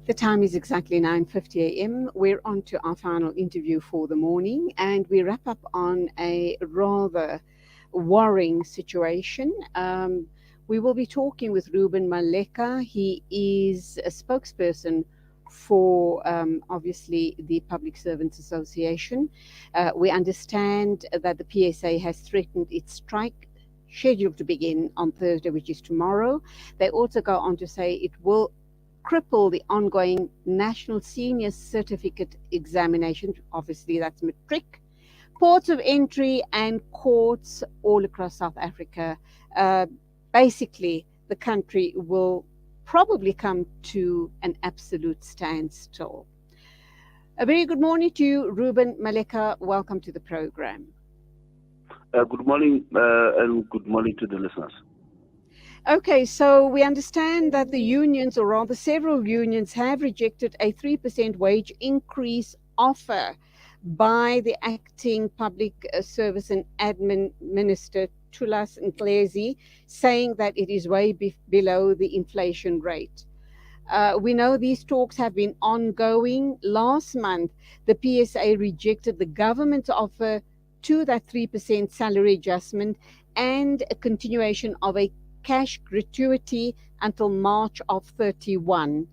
The time is exactly 9:50 a.m. We're on to our final interview for the morning, and we wrap up on a rather worrying situation. We will be talking with Reuben Maleka. He is a spokesperson for obviously the Public Servants Association. We understand that the PSA has threatened its strike scheduled to begin on Thursday, which is tomorrow. They also go on to say it will cripple the ongoing National Senior Certificate examination. Obviously, that's matric, ports of entry, and courts all across South Africa. Basically, the country will probably come to an absolute standstill. A very good morning to you, Reuben Maleka. Welcome to the program. Good morning and good morning to the listeners. Okay, so we understand that the unions, or rather several unions, have rejected a 3% wage increase offer by the acting Public Service and Admin Minister, Thulas Nklesi, saying that it is way below the inflation rate. We know these talks have been ongoing. Last month, the PSA rejected the government's offer to that 3% salary adjustment and a continuation of a cash gratuity until March of 31.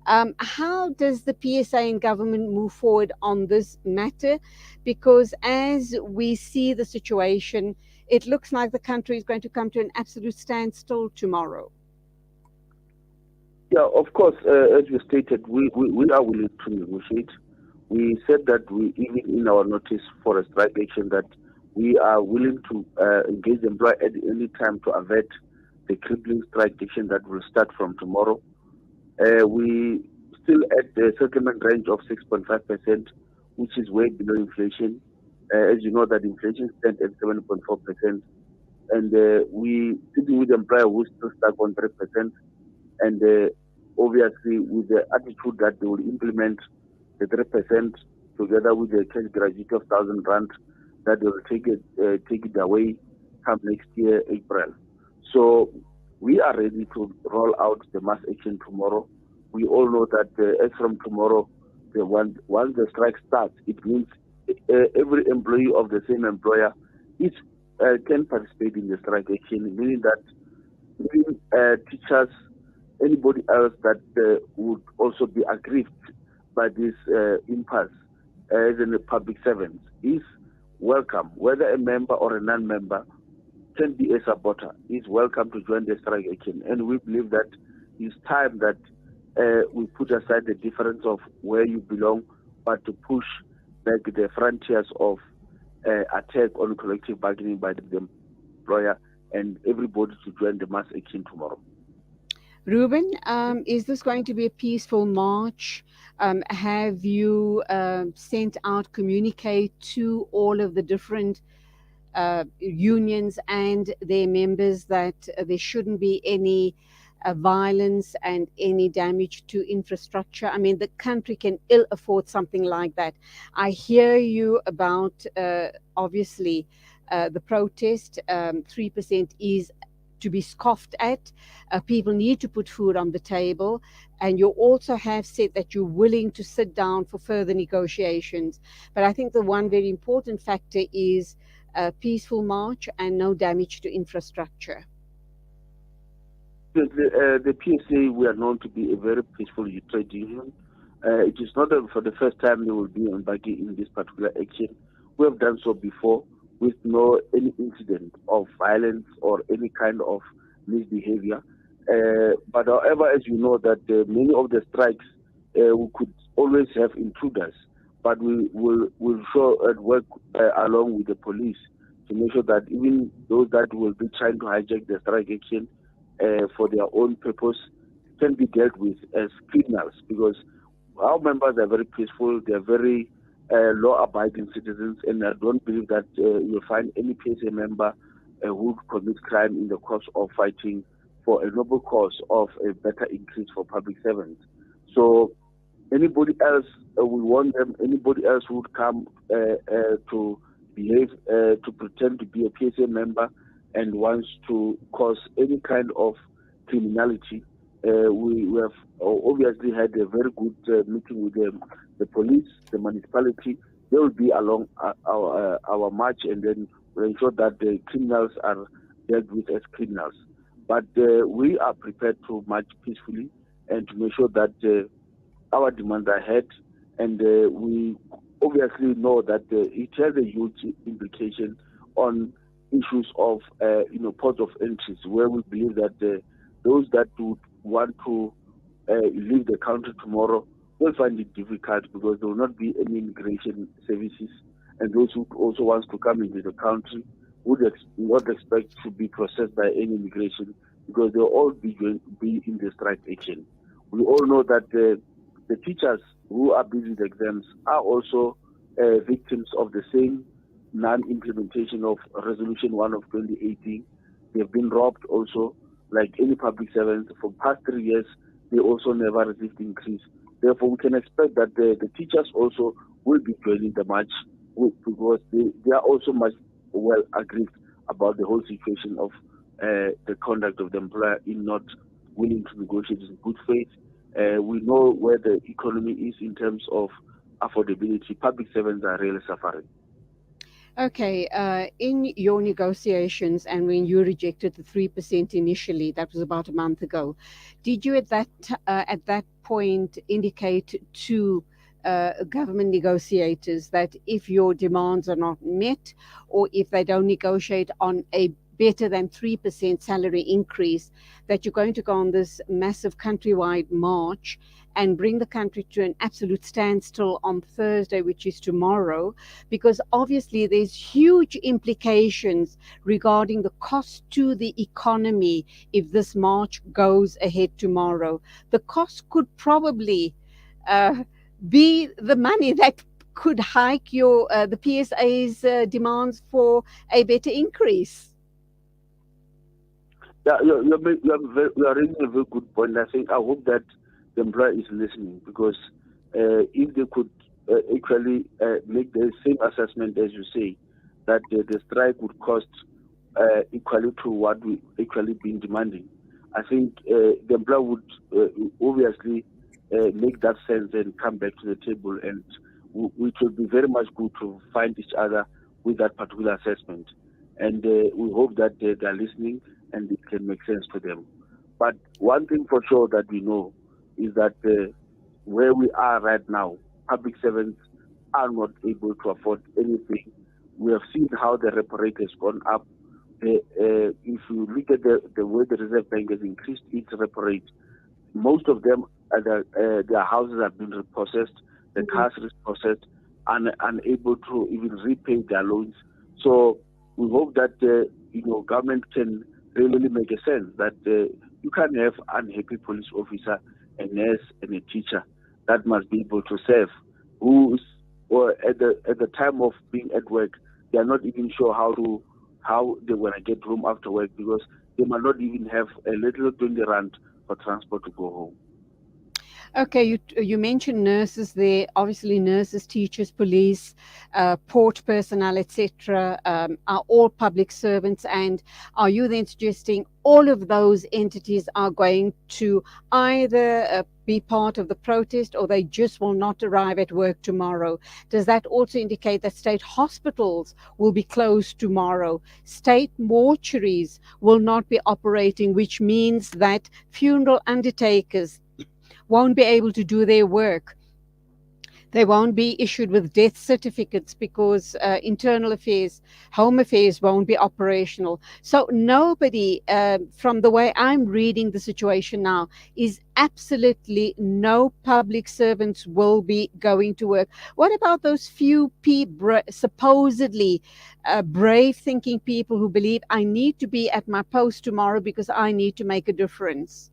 How does the PSA and government move forward on this matter? Because as we see the situation, it looks like the country is going to come to an absolute standstill tomorrow. Yeah, of course, as you stated, we are willing to negotiate. We said that even in our notice for a strike action, that we are willing to engage the employer at any time to avert the crippling strike action that will start from tomorrow. We still at the settlement range of 6.5%, which is way below inflation. As you know, that inflation stands at 7.4%, and we sitting with the employer who still stuck on 3%, and obviously with the attitude that they will implement the 3% together with the cash gratuity of 1,000 rand, that they will take it away come next year, April. So we are ready to roll out the mass action tomorrow. We all know that as from tomorrow, once the strike starts, it means every employee of the same employer can participate in the strike action, meaning that even teachers, anybody else that would also be aggrieved by this impasse as in the public servants is welcome. Whether a member or a non-member can be a supporter, is welcome to join the strike action. And we believe that it's time that we put aside the difference of where you belong, but to push back the frontiers of attack on collective bargaining by the employer, and everybody to join the mass action tomorrow. Reuben, is this going to be a peaceful march? Have you sent out communique to all of the different unions and their members that there shouldn't be any violence and any damage to infrastructure? I mean, the country can ill afford something like that. I hear you about, obviously, the protest. 3% is to be scoffed at. People need to put food on the table. And you also have said that you're willing to sit down for further negotiations. But I think the one very important factor is a peaceful march and no damage to infrastructure. The PSA, we are known to be a very peaceful trade union. It is not for the first time they will be embarking in this particular action. We have done so before with no any incident of violence or any kind of misbehavior. But however, as you know, that many of the strikes we could always have intruders, but we will work along with the police to make sure that even those that will be trying to hijack the strike action for their own purpose can be dealt with as criminals, because our members are very peaceful, they are very law-abiding citizens, and I don't believe that you'll find any PSA member who would commit crime in the course of fighting for a noble cause of a better increase for public servants. So anybody else, we want them, anybody else who would come to behave, to pretend to be a PSA member and wants to cause any kind of criminality, we have obviously had a very good meeting with the police, the municipality. They will be along our march, and then we'll ensure that the criminals are dealt with as criminals. But we are prepared to march peacefully and to make sure that our demands are heard. And we obviously know that it has a huge implication on issues of ports of entry, where we believe that those that would want to leave the country tomorrow will find it difficult because there will not be any immigration services, and those who also wants to come into the country would not expect to be processed by any immigration because they'll all be in the strike action. We all know that the teachers who are busy with exams are also victims of the same non-implementation of Resolution 1 of 2018. They've been robbed also, like any public servants. For the past 3 years, they also never received increase. Therefore, we can expect that the teachers also will be joining the march because they are also much well aggrieved about the whole situation of the conduct of the employer in not willing to negotiate in good faith. We know where the economy is in terms of affordability. Public servants are really suffering. Okay, in your negotiations and when you rejected the 3% initially, that was about a month ago, did you at that point indicate to government negotiators that if your demands are not met or if they don't negotiate on a better than 3% salary increase, that you're going to go on this massive countrywide march and bring the country to an absolute standstill on Thursday, which is tomorrow, because obviously there's huge implications regarding the cost to the economy if this march goes ahead tomorrow. The cost could probably be the money that could hike the PSA's demands for a better increase. Yeah, you are raising a very good point. I hope that the employer is listening because if they could actually make the same assessment as you say, that the strike would cost equally to what we actually been demanding, I think the employer would obviously make that sense and come back to the table, and it would be very much good to find each other with that particular assessment. And we hope that they are listening and it can make sense to them. But one thing for sure that we know is that where we are right now, public servants are not able to afford anything. We have seen how the repo rate has gone up. If you look at the way the Reserve Bank has increased its repo rate, most of them, their houses have been repossessed, the cars repossessed, and unable to even repay their loans. So we hope that government can really make a sense that you can't have unhappy police officer, a nurse, and a teacher that must be able to serve, or at the time of being at work, they are not even sure how they want to get home after work because they might not even have a little 20 rand for transport to go home. Okay, you mentioned nurses there. Obviously, nurses, teachers, police, port personnel, etc., are all public servants. And are you then suggesting all of those entities are going to either be part of the protest or they just will not arrive at work tomorrow? Does that also indicate that state hospitals will be closed tomorrow? State mortuaries will not be operating, which means that funeral undertakers won't be able to do their work. They won't be issued with death certificates because internal affairs, home affairs won't be operational. So nobody, from the way I'm reading the situation now, is absolutely no public servants will be going to work. What about those few supposedly brave thinking people who believe I need to be at my post tomorrow because I need to make a difference?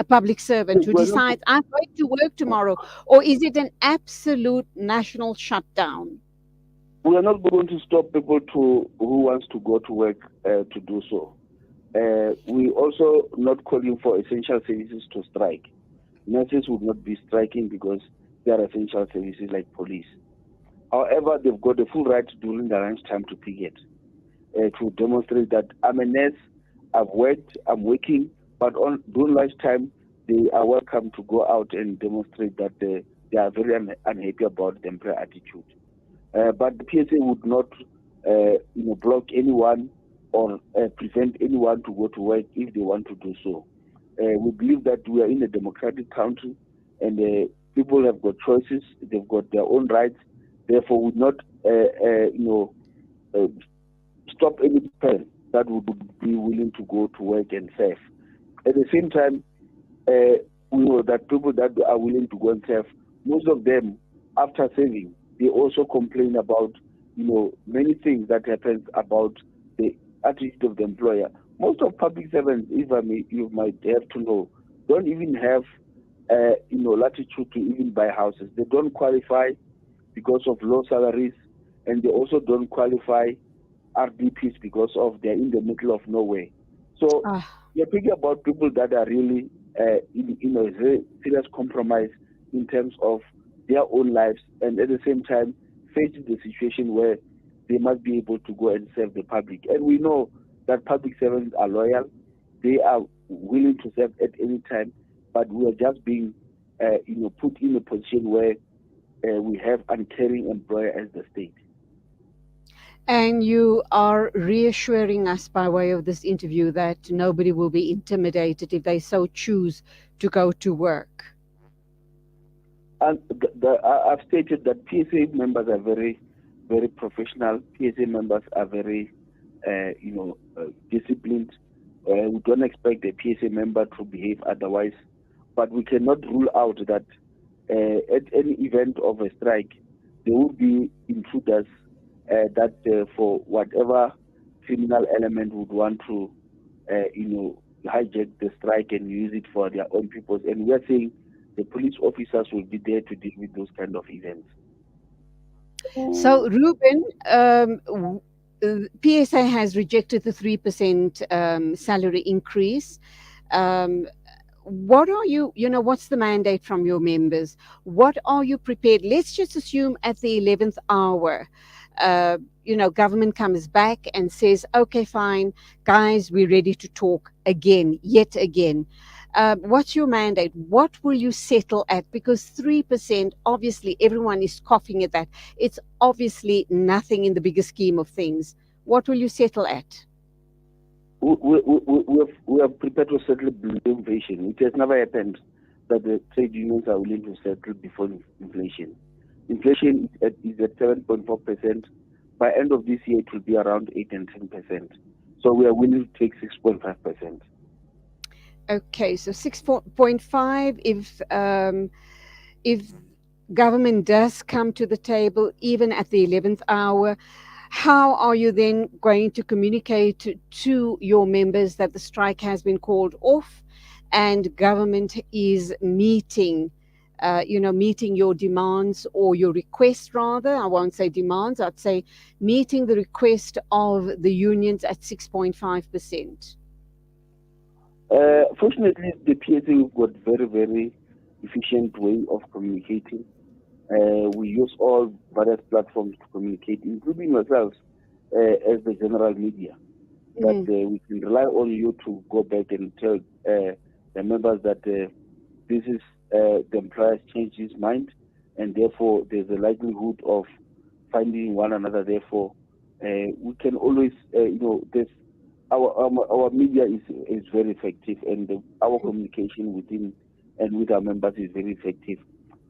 A public servant who decides I'm going to work tomorrow, or is it an absolute national shutdown? We are not going to stop people who wants to go to work to do so. We also not calling for essential services to strike. Nurses would not be striking because they are essential services like police. However, they've got the full right during the lunch time to picket to demonstrate that I'm a nurse, I've worked, I'm working, but during lunchtime, they are welcome to go out and demonstrate that they are very unhappy about the employer attitude. But the PSA would not, block anyone or prevent anyone to go to work if they want to do so. We believe that we are in a democratic country, and people have got choices. They've got their own rights. Therefore, would not, uh, stop any person that would be willing to go to work and serve. At the same time, we know that people that are willing to go and serve, most of them, after serving, they also complain about, many things that happens about the attitude of the employer. Most of public servants, if I may, you might have to know, don't even have, latitude to even buy houses. They don't qualify because of low salaries, and they also don't qualify RDPs because of they're in the middle of nowhere. So Ah. you're thinking about people that are really in a very serious compromise in terms of their own lives, and at the same time facing the situation where they must be able to go and serve the public. And we know that public servants are loyal; they are willing to serve at any time. But we are just being, put in a position where we have uncaring employer as the state. And you are reassuring us by way of this interview that nobody will be intimidated if they so choose to go to work. And I've stated that PSA members are very, very professional. PSA members are very, disciplined. We don't expect a PSA member to behave otherwise, but we cannot rule out that at any event of a strike, there will be intruders that, for whatever criminal element would want to, hijack the strike and use it for their own purpose. And we are saying the police officers will be there to deal with those kind of events. So, Reuben, PSA has rejected the 3% salary increase. Um, what are what's the mandate from your members? What are you prepared? Let's just assume at the 11th hour, government comes back and says, okay, fine, guys, we're ready to talk again, yet again. What's your mandate? What will you settle at? Because 3%, obviously, everyone is coughing at that. It's obviously nothing in the bigger scheme of things. What will you settle at? We are prepared to settle below inflation. It has never happened that the trade unions are willing to settle before inflation. Inflation is at 7.4%. By end of this year, it will be around 8 and 10%. So we are willing to take 6.5%. Okay, so 6.5. If government does come to the table, even at the 11th hour, how are you then going to communicate to your members that the strike has been called off and government is meeting, meeting your demands or your request rather? I won't say demands, I'd say meeting the request of the unions at 6.5%. Fortunately, the PSA have got very, very efficient way of communicating. We use all various platforms to communicate, including yourselves as the general media. That we can rely on you to go back and tell the members that this is the employer changed his mind, and therefore there's a likelihood of finding one another. Therefore, we can always, this our media is very effective, and our communication within and with our members is very effective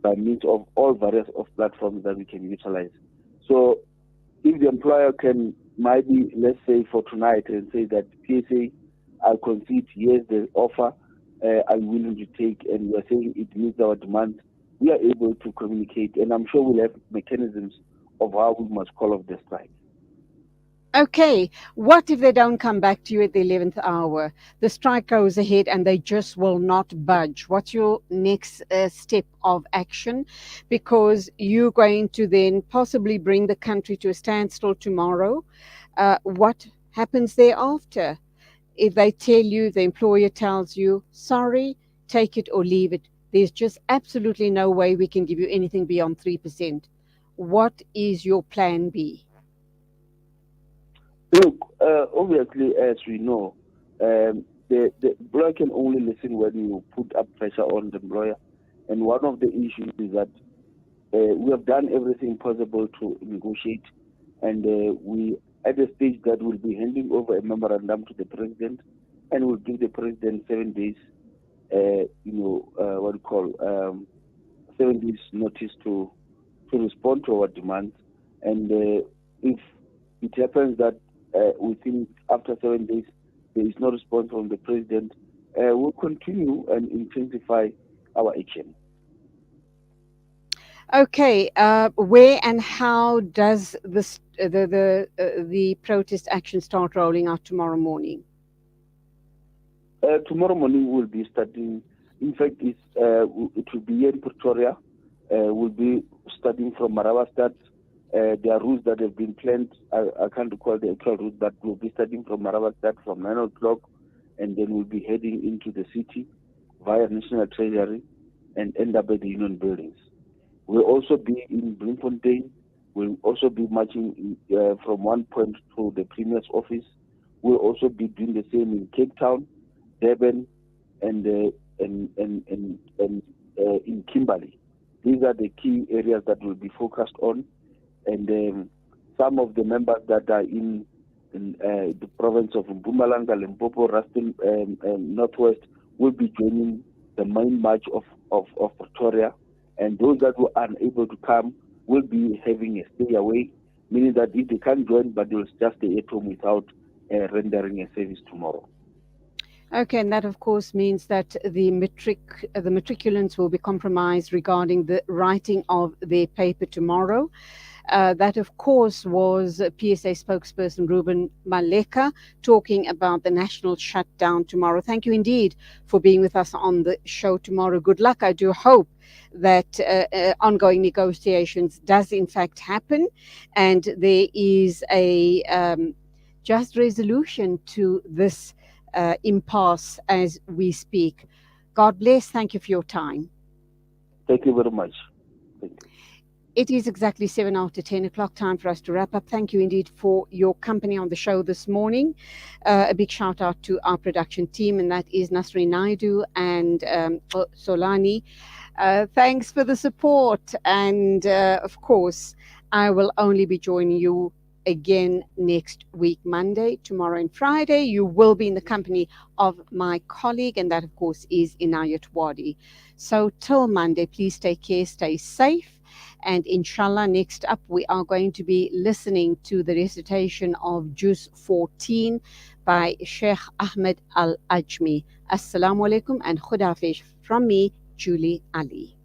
by means of all various of platforms that we can utilize. So if the employer can maybe, let's say for tonight, and say that PSA, I concede, here's the offer, I'm willing to take, and we are saying it meets our demand, we are able to communicate, and I'm sure we'll have mechanisms of how we must call off the strike. Okay, what if they don't come back to you at the 11th hour? The strike goes ahead and they just will not budge. What's your next step of action? Because you're going to then possibly bring the country to a standstill tomorrow. What happens thereafter? If they tell you, the employer tells you, sorry, take it or leave it. There's just absolutely no way we can give you anything beyond 3%. What is your plan B? Look, obviously, as we know, the employer can only listen when you put up pressure on the employer. And one of the issues is that we have done everything possible to negotiate, and we at a stage that we'll be handing over a memorandum to the president, and we'll give the president 7 days, what do you call, 7 days notice to respond to our demands. And if it happens that within after 7 days there is no response from the president, we'll continue and intensify our action. Okay, where and how does this, the protest action start rolling out tomorrow morning? Tomorrow morning we'll be starting. In fact, it will be here in Pretoria. We'll be starting from Maravastad. There are routes that have been planned. I can't recall the actual route, but we'll be starting from Maravastad from 9 o'clock, and then we'll be heading into the city via National Treasury and end up at the Union Buildings. We'll also be in Bloemfontein. We'll also be marching from one point to the Premier's office. We'll also be doing the same in Cape Town, Durban, and in Kimberley. These are the key areas that we'll be focused on. And some of the members that are in the province of Mpumalanga, Limpopo, Rustenburg, Northwest will be joining the main march of Pretoria. And those that were unable to come will be having a stay away, meaning that if they can't join, but they'll just stay at home without rendering a service tomorrow. Okay, and that of course means that the matriculants will be compromised regarding the writing of their paper tomorrow. That, of course, was PSA spokesperson Reuben Maleka talking about the national shutdown tomorrow. Thank you indeed for being with us on the show tomorrow. Good luck. I do hope that ongoing negotiations does in fact happen, and there is a just resolution to this impasse as we speak. God bless. Thank you for your time. Thank you very much. Thank you. It is exactly 7 after 10 o'clock, time for us to wrap up. Thank you indeed for your company on the show this morning. A big shout out to our production team, and that is Nasri Naidu and Solani. Thanks for the support. And of course, I will only be joining you again next week, Monday, tomorrow, and Friday. You will be in the company of my colleague, and that, of course, is Inayat Wadi. So till Monday, please take care, stay safe. And inshallah, next up, we are going to be listening to the recitation of Juz 14 by Sheikh Ahmed Al Ajmi. Assalamu alaikum and Khudafish from me, Julie Ali.